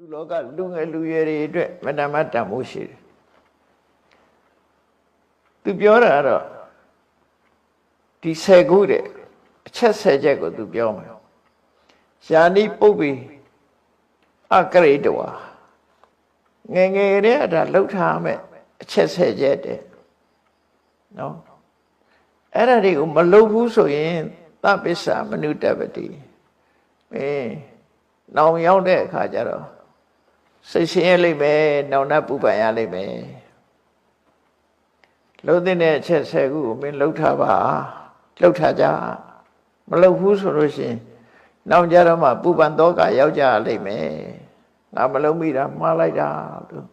လူလောကလူငယ်လူရွယ်တွေအတွက်မတမတန်ဖို့ရှိတယ်သူပြောတာတော့ဒီ10ခုတဲ့အချက်10ချက်ကိုသူပြောမှာယာနိပုပ္ပိအကရိတဝါငယ်ငယ်တည်းဒါလှုပ်ထားမယ်အချက်10ချက်တဲ့နော်အဲ့ဒါတွေကိုမလှုပ်ဘူးဆိုရင်သပ္ပစ္စမနုတ္တပတိနောင်ရောက်တဲ့အခါကျတော့စိတ်ဆင်းရဲလိမ့်မယ်နောင်တပူပန်ရလိမ့်မယ်လှုပ်တဲ့အချက်10ခုကိုမင်းလှုပ်ထားပါလှုပ်ထားကြမလှုပ်ဘူးဆိုလို့ရှိရင်နောက်ကြတော့မှပူပန်တော့ကရောက်ကြလိမ့်မယ်ငါမလှုပ်မိတာမှားလိုက်တာလို့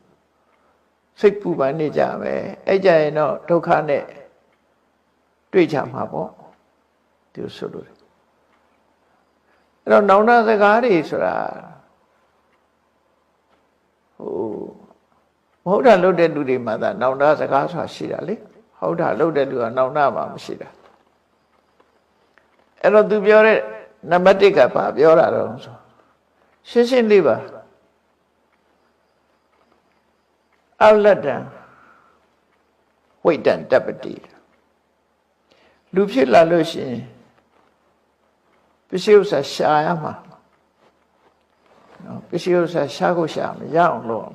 စိတ်ပူပန်နေကြမယ်အဲ့ကြရင်တော့ဒုက္ခနဲ့တွေ့ကြမှာပေါ့သူဆိုလို့အဲ့တော့နောင်တစကားတွေဆိုတာဟုတ်တာလုပ်တဲ့လူတွေမှာသာနောင်တစကားဆိုတာရှိတာလေဟုတ်တာလုပ်တဲ့လူကနောင်တမှာမရှိတာအဲ့တော့သူပြောတဲ့နံပါတ်1ကဘာပြောတာတော့ဆိုရှင်းရှင်းလေးပါအလတ္တံဝိတ္တံတပ္ပတိလူဖြစ်လာလို့ရှိရင်ပစ္စည်းဥစ္စာရှာရမှာနော်ပစ္စည်းဥစ္စာရှာကိုရှာမရအောင်လုပ်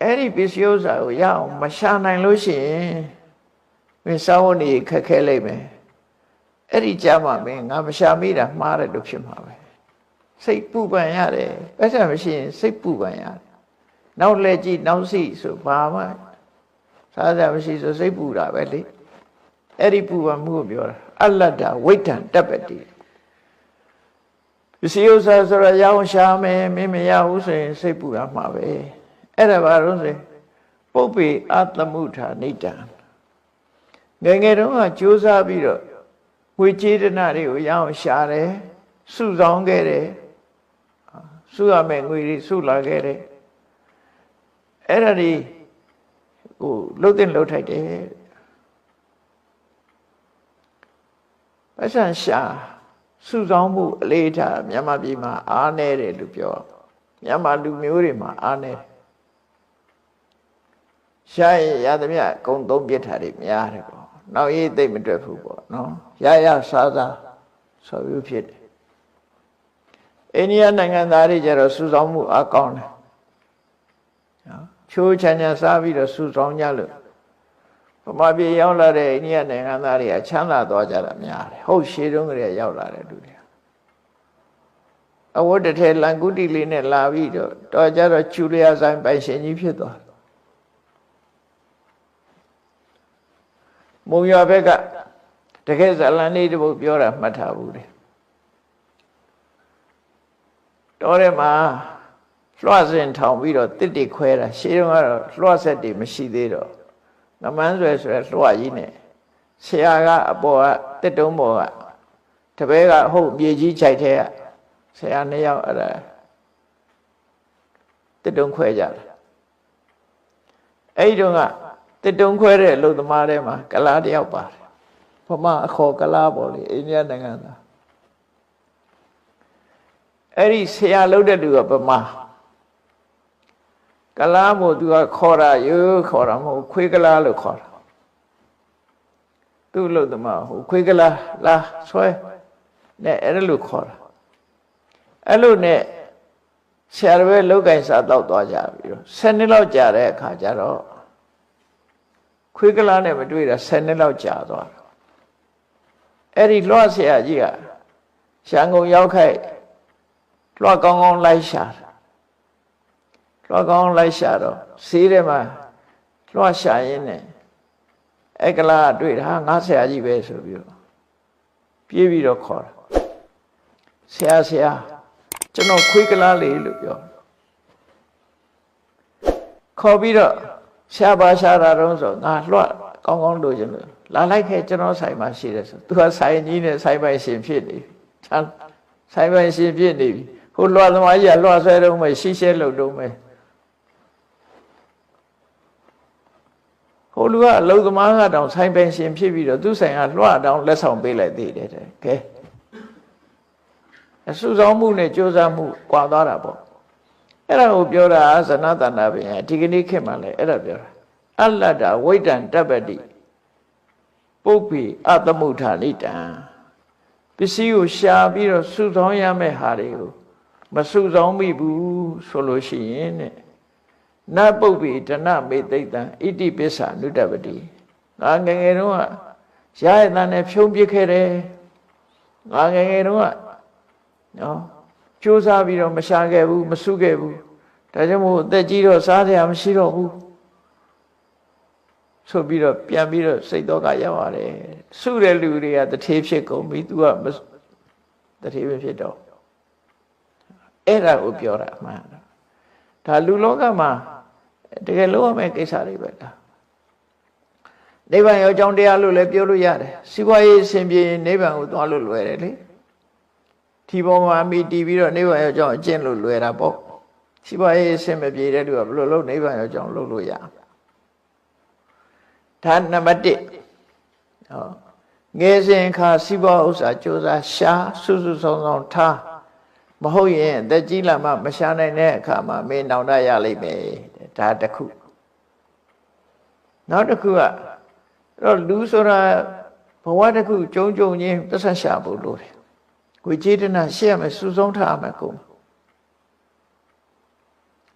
အဲ့ဒီပစ္စည်းဥစ္စာကိုရအောင်မရှာနိုင်လို့ရှိရင်မင်းစာဝန်ကြီးခက်ခဲလိမ့်မယ်အဲ့ဒီကြမှာမင်းငါမရှာမိတာမှားတယ်လို့ဖြစ်မှာပဲစိတ်ပူပန်ရတယ်ပတ်စံမရှိရင်စိတ်ပူပန်ရတယ်နောက်လက်ကြည့်နောက်စီဆိုဘာမှစားစရာမရှိဆိုစိတ်ပူတာပဲလေအဲ့ဒီပူပန်မှုကိုပြောတာအလတ္တဝိတ္တံတပ္ပတိပစ္စည်းဥစ္စာဆိုတော့ရအောင်ရှာမယ်မင်းမရဘူးဆိုရင်စိတ်ပူရမှာပဲအဲ့ဒါဘာလို့ဆိုပုပ္ပေအတ္တမုထာနိတံငယ်ငယ်တုန်းကကြိုးစားပြီးတော့ဝေကျေတနာတွေကိုရအောင်ရှာတယ်စုဆောင်ခဲ့တယ်စုရမယ်ငွေတွေစုလာခဲ့တယ်အဲ့ဒါဒီဟိုလှုပ်တဲ့လှုပ်ထိုက်တယ်ပတ်စံရှာစုဆောင်မှုအလေးထားမြန်မာပြည်မှာအားနည်းတယ်လို့ပြောမြန်မာလူမျိုးတွေမှာအားနည်းရှာရင်ရသမျှအကုန်သုံးပြစ်ထားတွေများတယ်ပေါ့နောက်ရေးသိမ့်မတွက်ဘူးပေါ့နော်ရရစားစားဆိုပြီးဖြစ်တယ်အိန္ဒိယနိုင်ငံသားတွေကျတော့စုဆောင်မှုအကောင်းတယ်နော်ချိုးချမ်းချမ်းစားပြီးတော့စုဆောင်ကြလို့ဗမာပြည်ရောက်လာတဲ့အိန္ဒိယနိုင်ငံသားတွေကချမ်းသာသွားကြတာများတယ်ဟုတ်ရှေးတုန်းကလေးရောက်လာတဲ့လူတွေအဝတ်တစ်ထည်လန်ကုတီလေးနဲ့လာပြီးတော့ကြတော့ကျူလျာဆိုင်ပိုင်ရှင်ကြီးဖြစ်သွားမုံရွာဘက်ကတကယ်ဇလန်လေးတပုတ်ပြောတာမှတ်ထားဘူးလေတော်ထဲမှာလွှတ်စင်ထောင်ပြီးတော့တစ်တိခွဲတာရှေးတုန်းကတော့လွှတ်ဆက်တွေမရှိသေးတော့ငမန်းဆွဲဆိုရလွှတ်ကြီးနဲ့ဆရာကအပေါ်ကတစ်တုံးပေါ်ကတပည့်ကဟုတ်မြေကြီးခြိုက်ထဲကဆရာ2ယောက်အဲ့ဒါတစ်တုံးခွဲကြတယ်အဲ့ဒီတုန်းကတစ်တုံးခွဲတဲ့အလုပ်သမားတွေမှာကလားတယောက်ပါတယ်ဗမာအခေါ်ကလားပေါ့လေအိန္ဒိယနိုင်ငံသားအဲ့ဒီဆရာလုပ်တဲ့လူကဗမာကလားမို့သူကခေါ်တာရိုးခေါ်တာမဟုတ်ခွေးကလားလို့ခေါ်တာသူ့လို့တမဟိုခွေးကလားလာဆွဲနဲ့အဲ့လိုခေါ်တာအဲ့လိုနဲ့ဆရာတော်ပဲလောက်ကင်စားတော့သွားကြပြီးတော့10နှစ်လောက်ကြာတဲ့အခါကျတော့ခွေးကလားနဲ့မတွေ့တာ10နှစ်လောက်ကြာသွားတာအဲ့ဒီလွှတ်ဆရာကြီးကရန်ကုန်ရောက်ခိုက်လွှတ်ကောင်းကောင်းလိုက်ရှာလွှတ်ကောင်းလိုက်ရှာတော့ဈေးထဲမှာလွှတ်ရှာရင်းနဲ့အဲ့ကလားတွေ့တာငါဆရာကြီးပဲဆိုပြီးတော့ပြေးပြီးတော့ခေါ်တာဆရာကျွန်တော်ခွေးကလားလေးလို့ပြောခေါ်ပြီးတော့ရှာပါရှာတာတော့ဆိုငါလွှတ်ကောင်းကောင်းလို့ခြင်းလို့လာလိုက်ခဲ့ကျွန်တော်ဆိုင်မှာရှိတယ်ဆိုသူကဆိုင်ကြီးနဲ့ဆိုင်ပိုင်ရှင်ဖြစ်နေပြီဆိုင်ပိုင်ရှင်ဖြစ်နေပြီဟိုလွှတ်သမားကြီးကလွှတ်ဆွဲတော့မယ်ရှိရှဲလို့တော့မယ်ဟိုလူကအလုံသမားကတောင်ဆိုင်ပိုင်ရှင်ဖြစ်ပြီးတော့သူ့ဆိုင်ကလွှတ်တောင်လက်ဆောင်ပေးလိုက်သေးတယ်တဲ့ကဲ အစုဆောင်မှုနဲ့ကြိုးစားမှုကွာသွားတာပေါ့အဲ့ဒါကိုပြောတာဇနတန္တပင်ဒီကနေ့ခေတ်မှာလည်းအဲ့ဒါပြောတာအလတ္တဝိတ္တံတပ္ပတိပုပ္ပိအသမုဋ္ဌာနိတံပစ္စည်းကိုရှာပြီးတော့စုဆောင်ရမယ့်ဟာတွေကိုမစုဆောင်မိဘူးဆိုလို့ရှိရင်တဲ့နပုပ္ပိဒနမေသိတံဣတိပစ္ဆာနုတ္တပတိငါငယ်ငယ်တုန်းကရရတဲ့နဲ့ဖြုံးပစ်ခဲ့တယ်ငါငယ်ငယ်တုန်းကနော်ကြိုးစားပြီးတော့မရှာခဲ့ဘူးမစုခဲ့ဘူးဒါကြောင့်မို့အသက်ကြီးတော့စားစရာမရှိတော့ဘူးဆိုပြီးတော့ပြန်ပြီးတော့စိတ်တော့ကရောက်ရတယ်စုတဲ့လူတွေကတထေးဖြစ်ကုန်ပြီ तू ကတထေးပဲဖြစ်တော့အဲ့ဒါကိုပြောတာအမှန်ဒါလူလောကမှာတကယ်လို့ရမယ့်ကိစ္စတွေပဲလားနိဗ္ဗာန်ရောအကြောင်းတရားလို့လည်းပြောလို့ရတယ်စီးပွားရေးအစဉ်ပြေနိဗ္ဗာန်ကိုသွားလို့လွယ်တယ်လေဒီပေါ်မှာမိတည်ပြီးတော့နိဗ္ဗာန်ရောအကြောင်းအကျင့်လို့လွယ်တာပေါ့စီးပွားရေးအစဉ်မပြေတဲ့လူကဘယ်လိုလုပ်နိဗ္ဗာန်ရောအကြောင်းလုပ်လို့ရဒါနံပါတ်1ဟောငယ်စဉ်ခါစီးပွားဥစ္စာကြိုးစားရှာစုစုဆောင်ဆောင်ထားမဟုတ်ရင်အသက်ကြီးလာမှမရှာနိုင်တဲ့အခါမှာမင်းနောင်တရလိမ့်မယ်ဒါတစ်ခုနောက်တစ်ခုကအဲ့တော့လူဆိုတာဘဝတစ်ခုကြုံကြုံချင်းပတ်ဆက်ရှာဖို့လိုတယ်ကိုကျေတနာရှေ့ရမယ်စုဆုံးထားမယ်ကို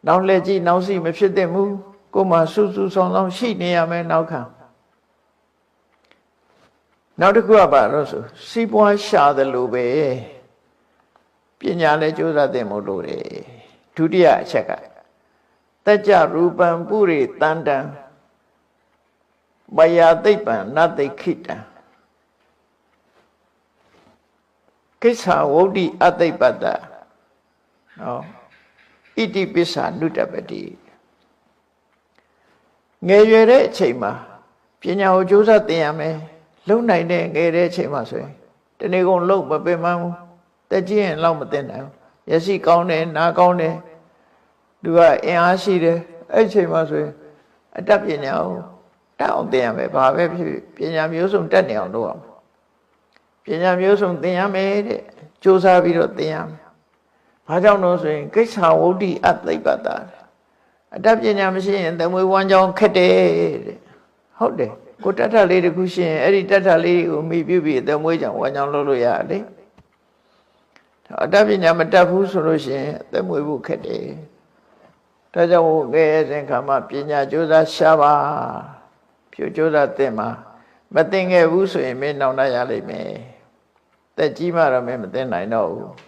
နောက်လက်ကြည့်နောက်စီမဖြစ်တဲ့မူကိုမှစုစုဆောင်ဆောင်ရှိနေရမယ်နောက်ခံနောက်တစ်ခုကဘာလို့ဆိုစီးပွားရှာတယ်လို့ပဲပညာလည်းကြိုးစားသင့်မို့လို့တယ်ဒုတိယအချက်ကတကြရူပံပုရိတန္တံမယာသိပ္ပံနသိခိတံကိစ္ဆာဝုဒ္ဓိအသိပ္ပတ္တနော်ဣတိပစ္ဆာနုတ္တပတိငယ်ရွယ်တဲ့အချိန်မှာပညာကိုကြိုးစားသင်ရမယ်လုံနိုင်တဲ့ငယ်တဲ့အချိန်မှာဆိုရင်တနေ့ကုန်လုံမပင်မဘူးတက်ကြီးရင်လောက်မသိနိုင်ဘူးမျက်စိကောင်းတယ်နားကောင်းတယ်သူကအင်အားရှိတယ်အဲ့ချိန်မှာဆိုရင်အတတ်ပညာကိုတက်အောင်သင်ရမယ်ဘာပဲဖြစ်ဖြစ်ပညာမျိုးစုံတက်နေအောင်လုပ်အောင်ပညာမျိုးစုံသင်ရမယ်တဲ့ကြိုးစားပြီးတော့သင်ရမယ်ဘာကြောင့်လို့ဆိုရင်ကိစ္ဆာဝုဒ္ဓိအသိပ္ပတ္တအတတ်ပညာမရှိရင်သမွေဝမ်းကြောင်းခက်တယ်တဲ့ဟုတ်တယ်ကိုတတ်ထလေးတခုရှိရင်အဲ့ဒီတတ်ထလေးကိုမိပြုပြီးသမွေကြောင့်ဝမ်းကြောင်းလုပ်လို့ရတယ်အတတ်ပညာမတတ်ဘူးဆိုလို့ရှိရင်သမွေဖို့ခက်တယ်ဒါကြောင့်ငယ်စဉ်ခါမှာပညာကြိုးစားရှာပါဖြူကြိုးစားသင်မှာမသင်ခဲ့ဘူးဆိုရင်မင်းနောင်တရလိမ့်မယ်တက်ကြီးမှတော့မင်းမသင်နိုင်တော့ဘူး